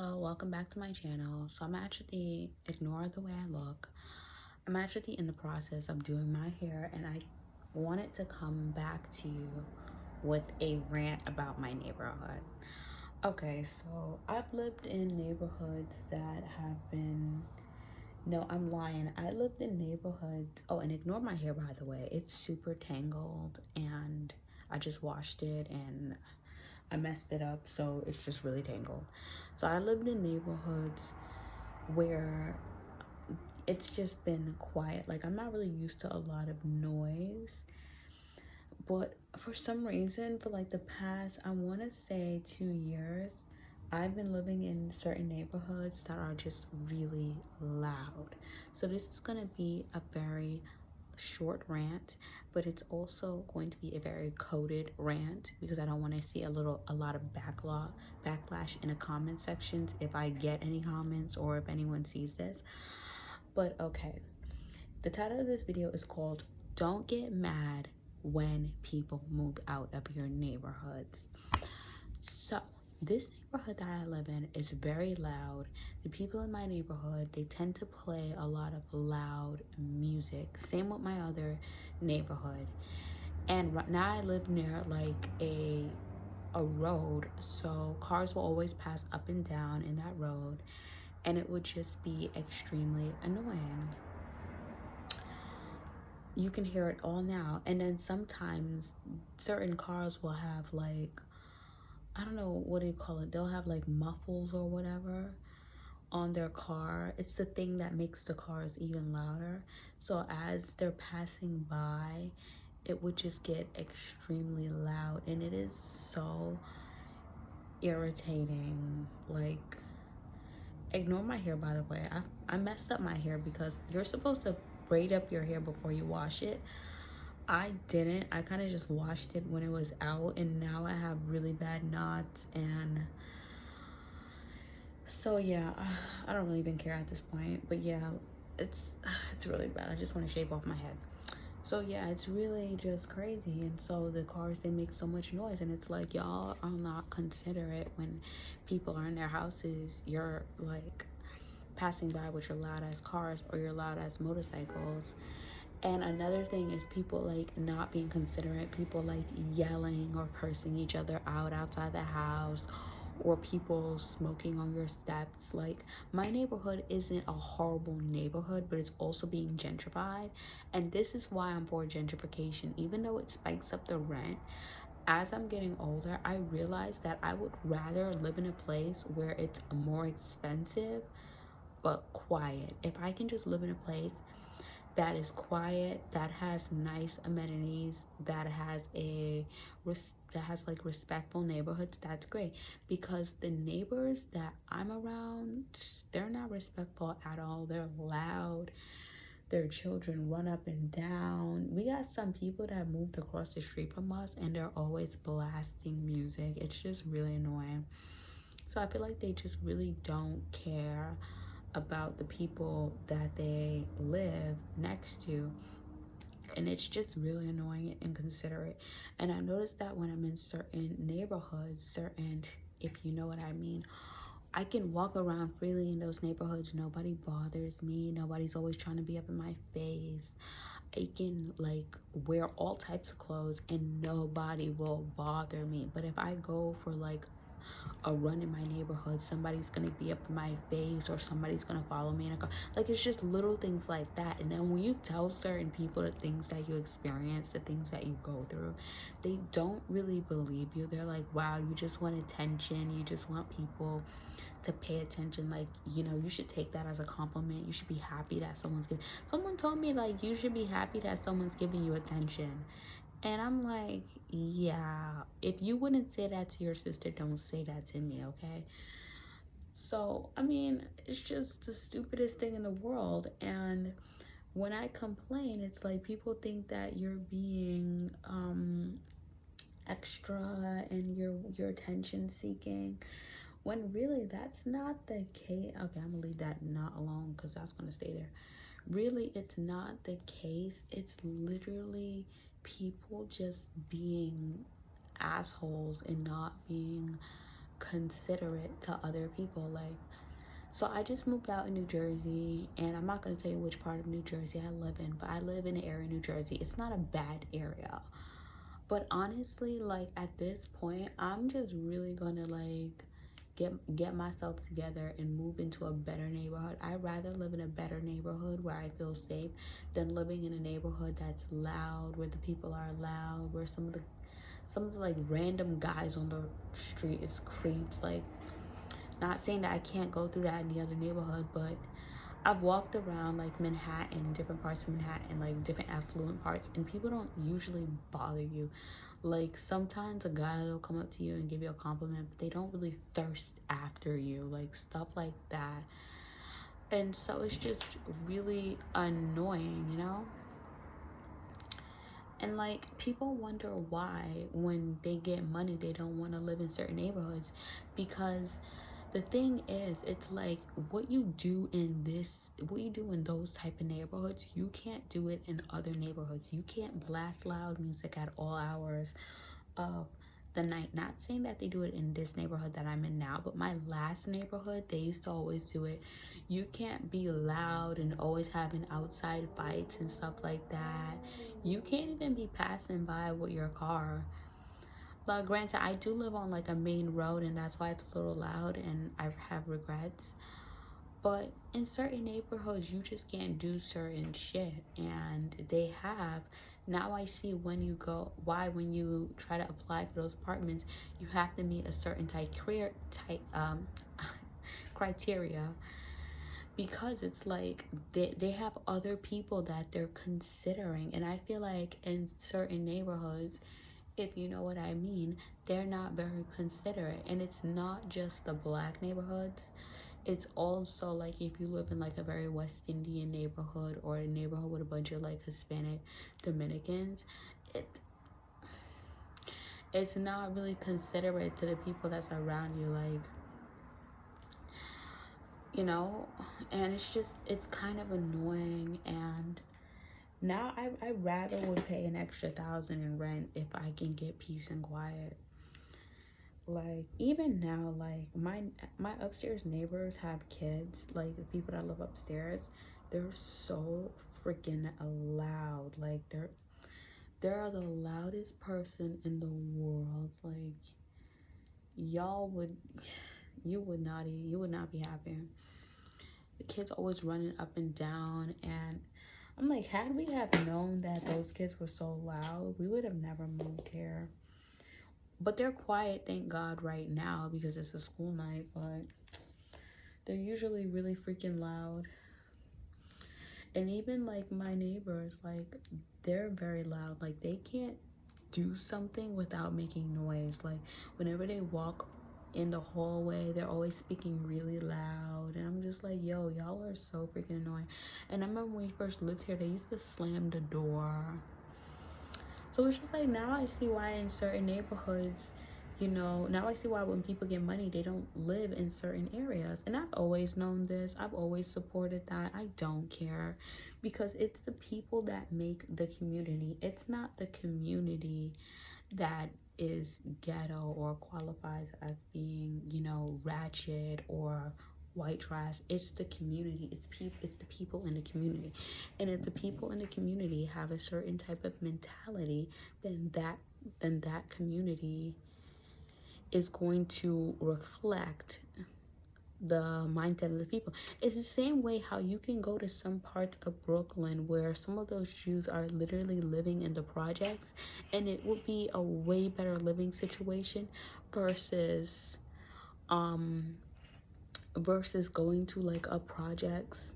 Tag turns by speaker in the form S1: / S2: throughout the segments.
S1: Hello, welcome back to my channel. So I'm actually, ignore the way I look. I'm actually in the process of doing my hair and I wanted to come back to you with a rant about my neighborhood. Okay, so I've lived in neighborhoods that have been, no, I'm lying. I lived in neighborhoods, oh, and ignore my hair by the way. It's super tangled and I just washed it and I messed it up, so it's just really tangled. So I lived in neighborhoods where it's just been quiet. Like I'm not really used to a lot of noise, but for some reason, for like the past, I want to say 2 years, I've been living in certain neighborhoods that are just really loud. So this is gonna be a very short rant, but it's also going to be a very coded rant because I don't want to see a lot of backlash in the comment sections if I get any comments or if anyone sees this. But okay, the title of this video is called Don't Get Mad When People Move Out of Your Neighborhoods. So this neighborhood that I live in is very loud. The people in my neighborhood, they tend to play a lot of loud music. Same with my other neighborhood. And right now I live near like a road, so cars will always pass up and down in that road, and it would just be extremely annoying. You can hear it all now, and then sometimes certain cars will have like, I don't know, what do you call it? They'll have like muffles or whatever on their car. It's the thing that makes the cars even louder. So as they're passing by, it would just get extremely loud and it is so irritating. Like, ignore my hair by the way. I messed up my hair because you're supposed to braid up your hair before you wash it. I didn't. I kind of just washed it when it was out and now I have really bad knots, and so yeah, I don't really even care at this point. But yeah, it's really bad. I just want to shave off my head. So yeah, it's really just crazy. And so the cars, they make so much noise and it's like y'all are not considerate when people are in their houses. You're like passing by with your loud ass cars or your loud ass motorcycles. And another thing is people like not being considerate, people like yelling or cursing each other out outside the house, or people smoking on your steps. Like, my neighborhood isn't a horrible neighborhood, but it's also being gentrified. And this is why I'm for gentrification. Even though it spikes up the rent, as I'm getting older, I realize that I would rather live in a place where it's more expensive but quiet. If I can just live in a place that is quiet, that has nice amenities, that has like respectful neighborhoods, that's great. Because the neighbors that I'm around, they're not respectful at all. They're loud. Their children run up and down. We got some people that moved across the street from us and they're always blasting music. It's just really annoying. So I feel like they just really don't care about the people that they live next to, and it's just really annoying and inconsiderate. And I noticed that when I'm in certain neighborhoods, certain, if you know what I mean, I can walk around freely in those neighborhoods. Nobody bothers me. Nobody's always trying to be up in my face. I can like wear all types of clothes and nobody will bother me. But if I go for like a run in my neighborhood, somebody's gonna be up in my face or somebody's gonna follow me in a car. Like, it's just little things like that. And then when you tell certain people the things that you experience, the things that you go through, they don't really believe you. They're like, wow, you just want attention, you just want people to pay attention. Like, you know, you should take that as a compliment. You should be happy that someone told me like you should be happy that someone's giving you attention. And I'm like, yeah, if you wouldn't say that to your sister, don't say that to me, okay? So, I mean, it's just the stupidest thing in the world. And when I complain, it's like people think that you're being extra and you're attention seeking, when really that's not the case. Okay, I'm gonna leave that not alone because that's gonna stay there. Really, it's not the case. It's literally people just being assholes and not being considerate to other people. Like, so I just moved out in New Jersey, and I'm not going to tell you which part of New Jersey I live in, but I live in an area in New Jersey. It's not a bad area. But honestly, like at this point, I'm just really gonna like get myself together and move into a better neighborhood. I'd rather live in a better neighborhood where I feel safe than living in a neighborhood that's loud, where the people are loud, where some of the like random guys on the street is creeps. Like, not saying that I can't go through that in the other neighborhood, but I've walked around like Manhattan, different parts of Manhattan, like different affluent parts, and people don't usually bother you. Like, sometimes a guy will come up to you and give you a compliment, but they don't really thirst after you, like stuff like that. And so it's just really annoying, you know? And like, people wonder why when they get money they don't want to live in certain neighborhoods, because the thing is, it's like what you do in those type of neighborhoods, you can't do it in other neighborhoods. You can't blast loud music at all hours of the night. Not saying that they do it in this neighborhood that I'm in now, but my last neighborhood, they used to always do it. You can't be loud and always having outside fights and stuff like that. You can't even be passing by with your car. But granted, I do live on like a main road, and that's why it's a little loud and I have regrets. But in certain neighborhoods, you just can't do certain shit. And they have. Now I see when you try to apply for those apartments, you have to meet a certain criteria, because it's like they have other people that they're considering. And I feel like in certain neighborhoods, if you know what I mean, they're not very considerate. And it's not just the black neighborhoods. It's also like if you live in like a very West Indian neighborhood, or a neighborhood with a bunch of like Hispanic Dominicans, it's not really considerate to the people that's around you, like, you know. And it's kind of annoying. And now I rather would pay an extra 1,000 in rent if I can get peace and quiet. Like, even now, like my upstairs neighbors have kids. Like, the people that live upstairs, they're so freaking loud. Like, they're the loudest person in the world. Like, you would not be happy. The kids always running up and down, and I'm like, had we have known that those kids were so loud, we would have never moved here. But they're quiet, thank God, right now because it's a school night, but they're usually really freaking loud. And even like my neighbors, like, they're very loud. Like, they can't do something without making noise. Like, whenever they walk in the hallway, they're always speaking really loud. And I'm just like, yo, y'all are so freaking annoying. And I remember when we first lived here, they used to slam the door. So it's just like, now I see why in certain neighborhoods, now I see why when people get money, they don't live in certain areas. And I've always known this. I've always supported that. I don't care, because it's the people that make the community. It's not the community that is ghetto or qualifies as being, ratchet or white trash. It's the community. It's the people in the community. And if the people in the community have a certain type of mentality, then that community is going to reflect the mindset of the people. It's the same way how you can go to some parts of Brooklyn where some of those Jews are literally living in the projects, and it would be a way better living situation versus going to like a projects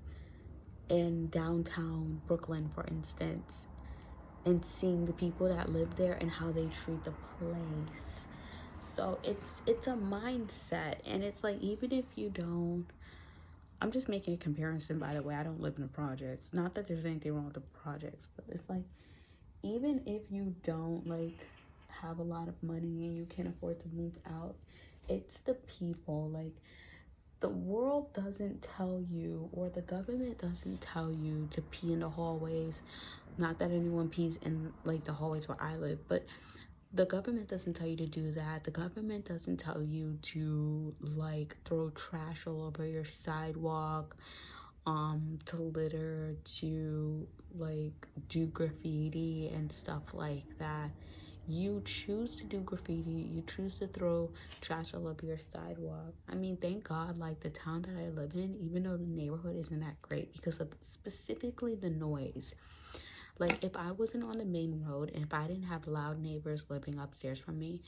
S1: in downtown Brooklyn, for instance, and seeing the people that live there and how they treat the place. So it's a mindset. And it's like, even if you don't, I'm just making a comparison, by the way. I don't live in the projects. Not that there's anything wrong with the projects, but it's like, even if you don't like have a lot of money and you can't afford to move out, it's the people. Like, the world doesn't tell you, or the government doesn't tell you to pee in the hallways. Not that anyone pees in like the hallways where I live, but The government doesn't tell you to do that. The government doesn't tell you to like throw trash all over your sidewalk, to litter, to like do graffiti and stuff like that. You choose to do graffiti, you choose to throw trash all over your sidewalk. I mean, thank God, like the town that I live in, even though the neighborhood isn't that great because of specifically the noise. Like, if I wasn't on the main road and if I didn't have loud neighbors living upstairs from me,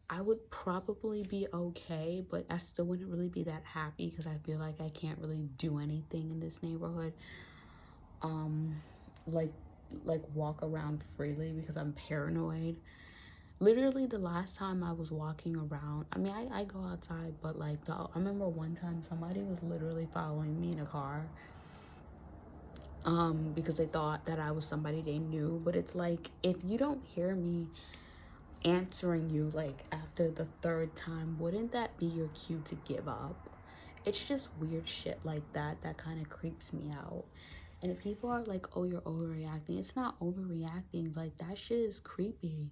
S1: I would probably be okay, but I still wouldn't really be that happy because I feel like I can't really do anything in this neighborhood. Like walk around freely because I'm paranoid. Literally, the last time I was walking around, I mean, I go outside, but like, I remember one time somebody was literally following me in a car, because they thought that I was somebody they knew. But it's like, if you don't hear me answering you like after the third time, wouldn't that be your cue to give up? It's just weird shit like that that kind of creeps me out. And if people are like, oh, you're overreacting, it's not overreacting. Like, that shit is creepy.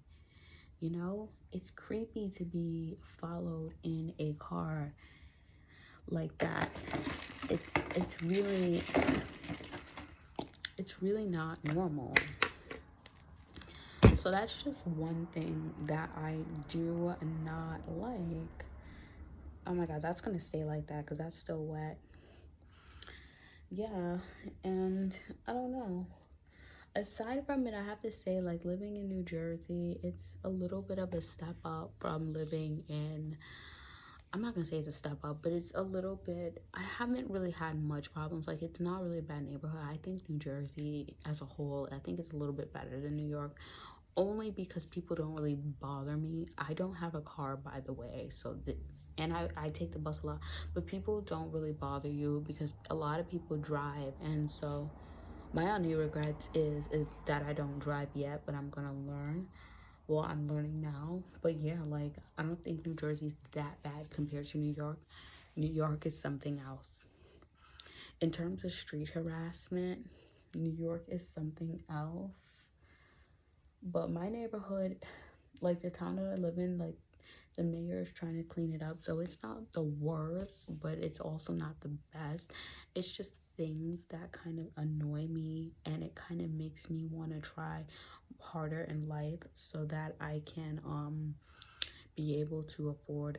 S1: You know, it's creepy to be followed in a car like that. It's really not normal. So that's just one thing that I do not like. Oh my god, that's gonna stay like that because that's still wet. Yeah, and I don't know. Aside from it, I have to say, like, living in New Jersey, it's a little bit of a step up from living in, I'm not gonna say it's a step up, but it's a little bit, I haven't really had much problems. Like, it's not really a bad neighborhood. I think New Jersey as a whole, I think it's a little bit better than New York, only because people don't really bother me. I don't have a car, by the way, so and I take the bus a lot, but people don't really bother you because a lot of people drive. And so my only regrets is that I don't drive yet, but I'm gonna learn. Well, I'm learning now. But yeah, like, I don't think New Jersey's that bad compared to New York. New York is something else. In terms of street harassment, New York is something else. But my neighborhood, like the town that I live in, like, the mayor is trying to clean it up, so it's not the worst, but it's also not the best. It's just things that kind of annoy me, and it kind of makes me want to try harder in life so that I can be able to afford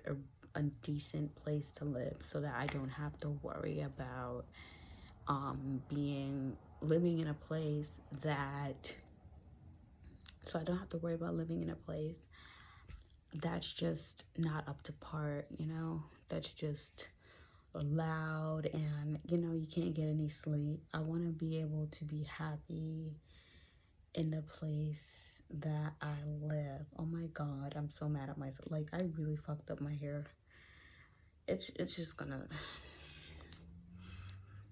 S1: a decent place to live, so that I don't have to worry about living in a place that so I don't have to worry about living in a place that's just not up to par, you know, that's just loud, and you know, you can't get any sleep. I want to be able to be happy in the place that I live. Oh my god, I'm so mad at myself. Like, I really fucked up my hair. It's just gonna,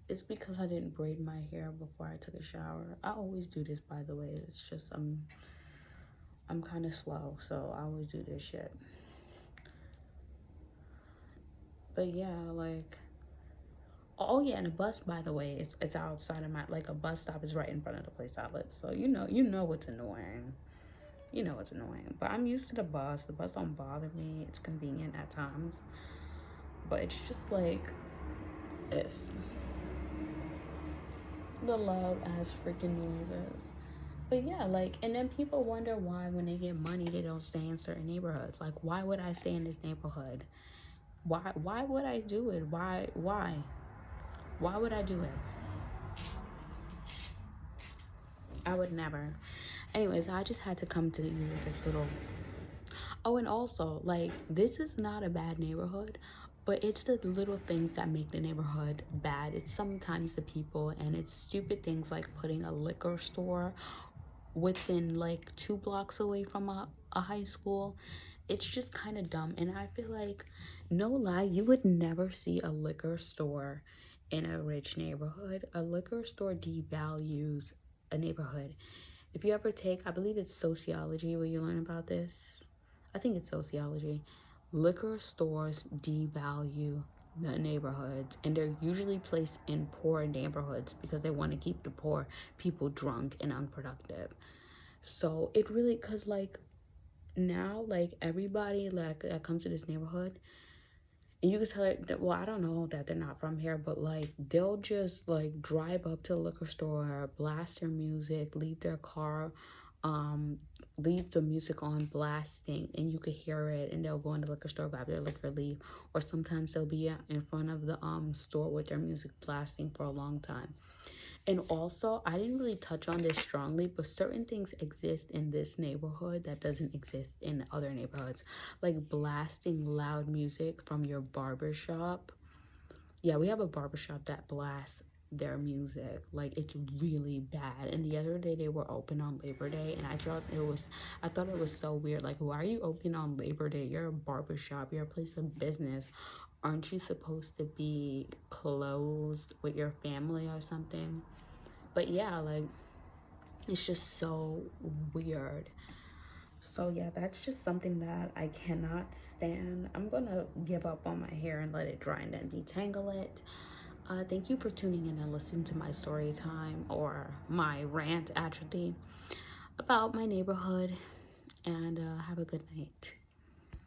S1: it's because I didn't braid my hair before I took a shower. I always do this, by the way. It's just I'm kind of slow, so I always do this shit. But yeah, like, oh yeah, and a bus, by the way, it's outside of my, like, a bus stop is right in front of the place I live. So you know what's annoying. You know it's annoying. But I'm used to the bus. The bus don't bother me. It's convenient at times. But it's just like it's the loud ass freaking noises. But yeah, like, and then people wonder why when they get money they don't stay in certain neighborhoods. Like, why would I stay in this neighborhood? Why would I do it? Why would I do it? I would never. Anyways, I just had to come to you with this little. Oh, and also, like, this is not a bad neighborhood, but it's the little things that make the neighborhood bad. It's sometimes the people, and it's stupid things like putting a liquor store within like 2 blocks away from a high school. It's just kind of dumb. And I feel like, no lie, you would never see a liquor store in a rich neighborhood. A liquor store devalues a neighborhood. If you ever take, I believe it's sociology where you learn about this. I think it's sociology. Liquor stores devalue the neighborhoods, and they're usually placed in poor neighborhoods because they want to keep the poor people drunk and unproductive. So it really, because like, now, like, everybody like that comes to this neighborhood, and you can tell it that, well, I don't know that they're not from here, but like they'll just like drive up to the liquor store, blast their music, leave their car, um leave the music on blasting, and you could hear it, and they'll go in the liquor store, grab their liquor, leave. Or sometimes they'll be in front of the store with their music blasting for a long time. And also, I didn't really touch on this strongly, but certain things exist in this neighborhood that doesn't exist in other neighborhoods. Like blasting loud music from your barber shop. Yeah, we have a barbershop that blasts their music. Like, it's really bad. And the other day they were open on Labor Day, and I thought it was so weird. Like, why are you open on Labor Day? You're a barbershop, you're a place of business. Aren't you supposed to be closed with your family or something? But yeah, like, it's just so weird. So yeah, that's just something that I cannot stand. I'm gonna give up on my hair and let it dry and then detangle it. Thank you for tuning in and listening to my story time, or my rant actually, about my neighborhood. And have a good night.